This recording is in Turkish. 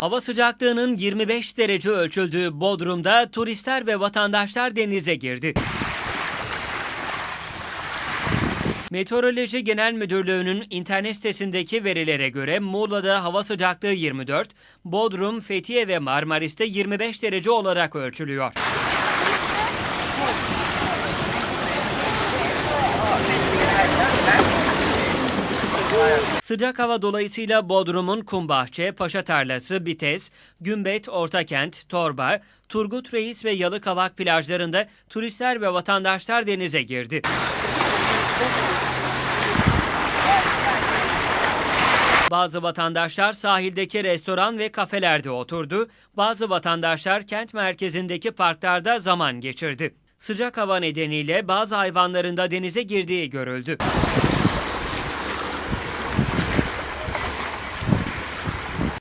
Hava sıcaklığının 25 derece ölçüldüğü Bodrum'da turistler ve vatandaşlar denize girdi. Meteoroloji Genel Müdürlüğü'nün internet sitesindeki verilere göre Muğla'da hava sıcaklığı 24, Bodrum, Fethiye ve Marmaris'te 25 derece olarak ölçülüyor. Sıcak hava dolayısıyla Bodrum'un Kumbahçe, Paşatarlası, Bites, Gümbet, Ortakent, Torba, Turgut Reis ve Yalıkavak plajlarında turistler ve vatandaşlar denize girdi. Bazı vatandaşlar sahildeki restoran ve kafelerde oturdu, bazı vatandaşlar kent merkezindeki parklarda zaman geçirdi. Sıcak hava nedeniyle bazı hayvanların da denize girdiği görüldü.